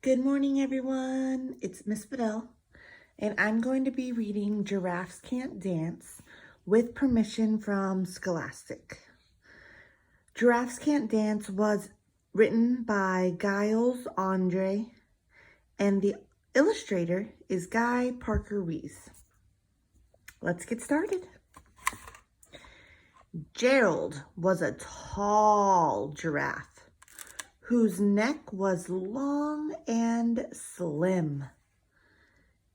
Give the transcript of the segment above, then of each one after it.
Good morning, everyone. It's Miss Bedell, and I'm going to be reading Giraffes Can't Dance with permission from Scholastic. Giraffes Can't Dance was written by Giles Andre, and the illustrator is Guy Parker Weiss. Let's get started. Gerald was a tall giraffe whose neck was long and slim.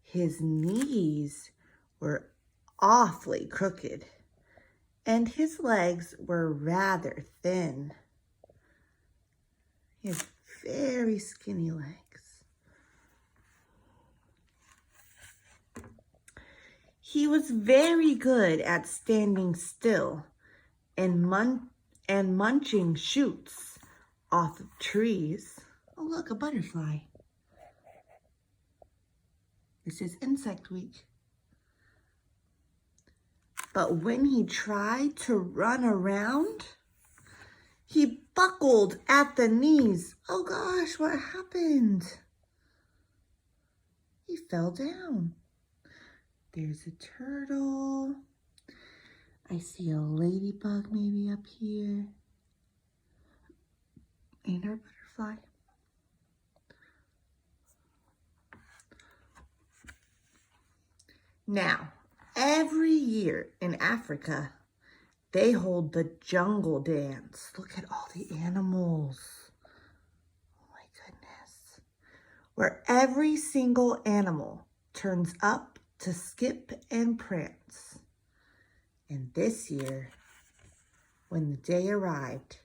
His knees were awfully crooked, and his legs were rather thin. He has very skinny legs. He was very good at standing still and munching shoots off of trees. Oh, look, a butterfly. This is Insect Week. But when he tried to run around, he buckled at the knees. Oh gosh, what happened? He fell down. There's a turtle. I see a ladybug maybe up here. And our butterfly. Now, every year in Africa, they hold the jungle dance. Look at all the animals. Oh my goodness. Where every single animal turns up to skip and prance. And this year, when the day arrived,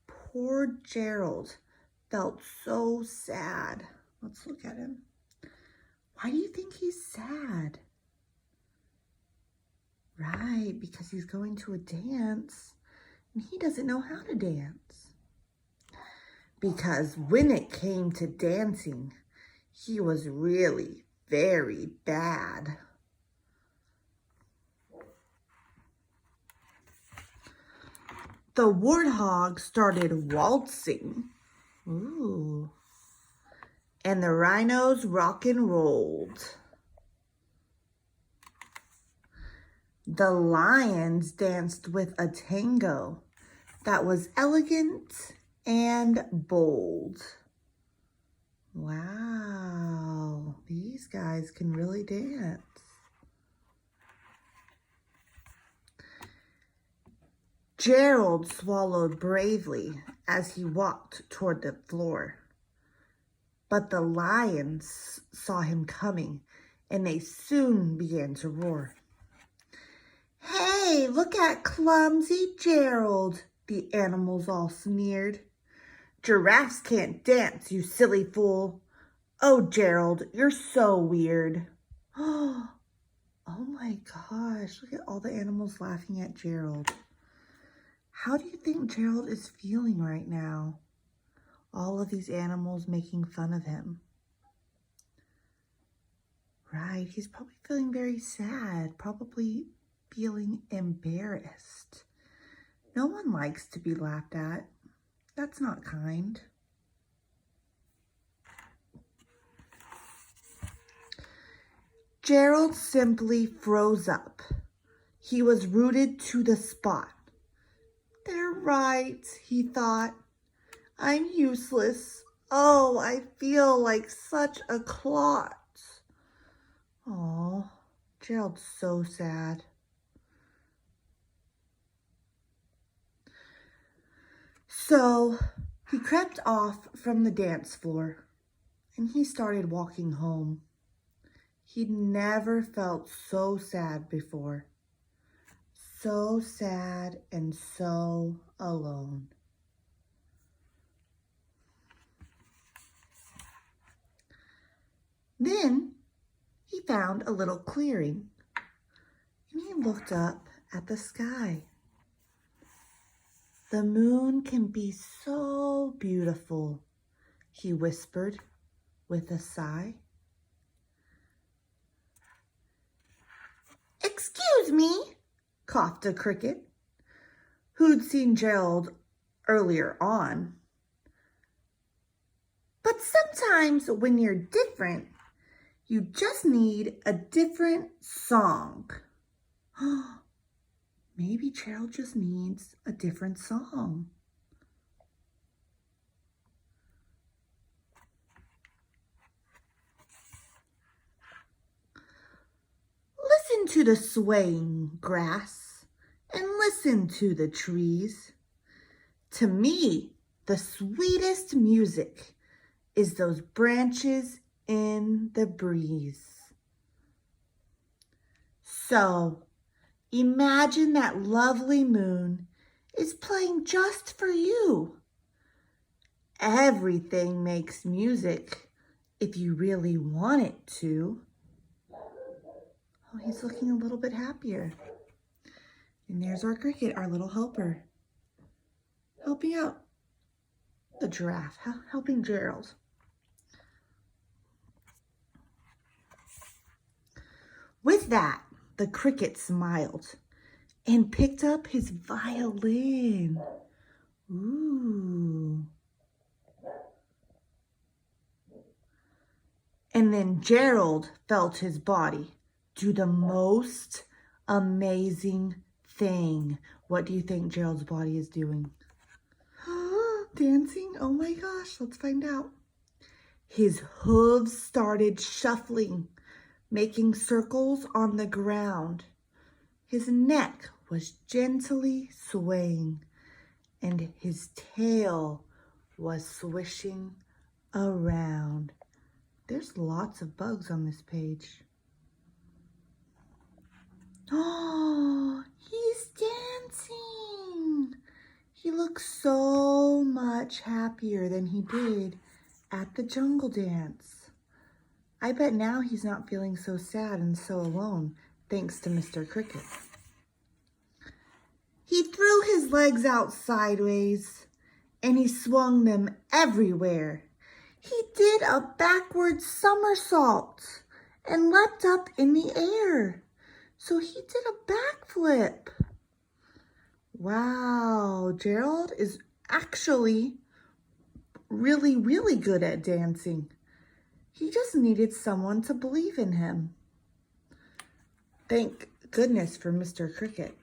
poor Gerald felt so sad. Let's look at him. Why do you think he's sad? Right, because he's going to a dance and he doesn't know how to dance. Because when it came to dancing, he was really very bad. The warthog started waltzing. Ooh. And the rhinos rock and rolled. The lions danced with a tango that was elegant and bold. Wow, these guys can really dance. Gerald swallowed bravely as he walked toward the floor. But the lions saw him coming, and they soon began to roar. "Hey, look at clumsy Gerald," the animals all sneered. "Giraffes can't dance, you silly fool. Oh, Gerald, you're so weird." Oh my gosh, look at all the animals laughing at Gerald. How do you think Gerald is feeling right now? All of these animals making fun of him. Right, he's probably feeling very sad, probably feeling embarrassed. No one likes to be laughed at. That's not kind. Gerald simply froze up. He was rooted to the spot. "They're right," he thought. "I'm useless. Oh, I feel like such a clot." Oh, Gerald's so sad. So he crept off from the dance floor and he started walking home. He'd never felt so sad before. So sad and so alone. Then he found a little clearing and he looked up at the sky. "The moon can be so beautiful," he whispered with a sigh. "Excuse me," coughed a cricket, who'd seen Gerald earlier on. "But sometimes sometimes when you're different, you just need a different song. Maybe Gerald just needs a different song. Listen to the swaying grass and listen to the trees. To me, the sweetest music is those branches in the breeze. So, imagine that lovely moon is playing just for you. Everything makes music if you really want it to. Oh, he's looking a little bit happier. And there's our cricket, our little helper, helping out the giraffe, helping Gerald. With that, the cricket smiled and picked up his violin. Ooh. And then Gerald felt his body do the most amazing thing. What do you think Gerald's body is doing? Dancing? Oh my gosh, let's find out. His hooves started shuffling, making circles on the ground. His neck was gently swaying, and his tail was swishing around. There's lots of bugs on this page. Oh, he's dancing. He looks so much happier than he did at the jungle dance. I bet now he's not feeling so sad and so alone, thanks to Mr. Cricket. He threw his legs out sideways, and he swung them everywhere. He did a backward somersault and leapt up in the air. So he did a backflip. Wow, Gerald is actually really, really good at dancing. He just needed someone to believe in him. Thank goodness for Mr. Cricket.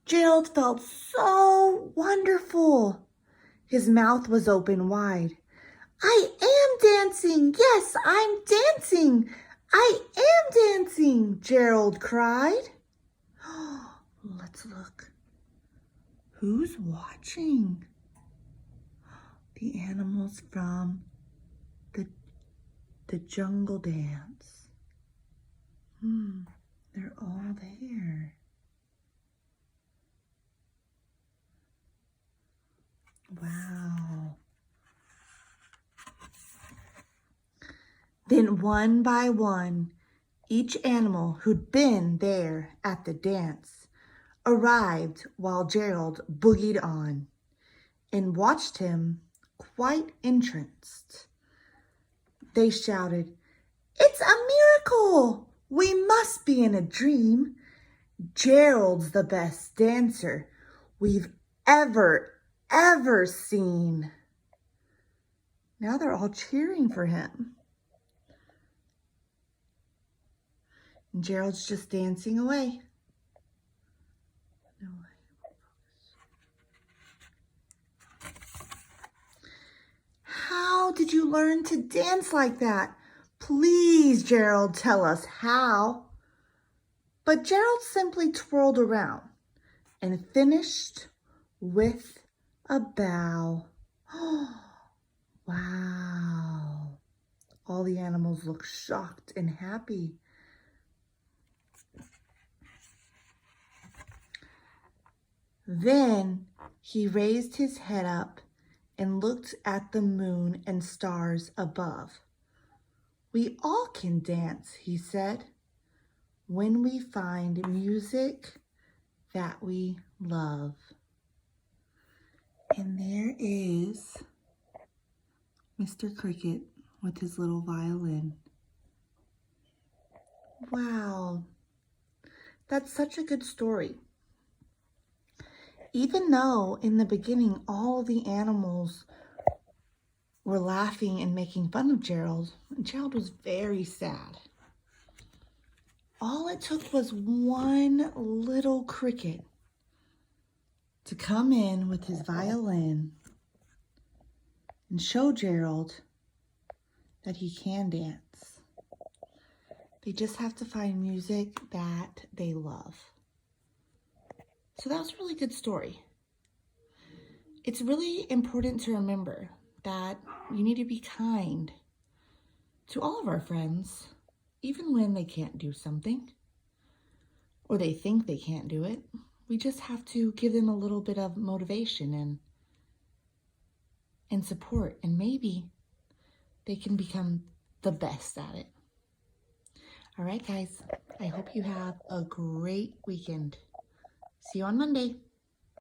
Gerald felt so wonderful. His mouth was open wide. I am dancing. Yes, I'm dancing. I am dancing, Gerald cried. Let's look. Who's watching? The animals from the jungle dance. They're all there. Wow. Then one by one, each animal who'd been there at the dance arrived while Gerald boogied on and watched him quite entranced. They shouted, "It's a miracle! We must be in a dream. Gerald's the best dancer we've ever seen." Now they're all cheering for him. And Gerald's just dancing away. No way. How did you learn to dance like that? Please, Gerald, tell us how. But Gerald simply twirled around and finished with a bow. Wow. All the animals looked shocked and happy. Then he raised his head up and looked at the moon and stars above. "We all can dance," he said, "when we find music that we love." And there is Mr. Cricket with his little violin. Wow, that's such a good story. even though in the beginning all the animals were laughing and making fun of Gerald, and Gerald was very sad, all it took was one little cricket to come in with his violin and show Gerald that he can dance. They just have to find music that they love. So that was a really good story. It's really important to remember that you need to be kind to all of our friends, even when they can't do something or they think they can't do it. We just have to give them a little bit of motivation and support, and maybe they can become the best at it. All right, guys, I hope you have a great weekend. See you on Monday.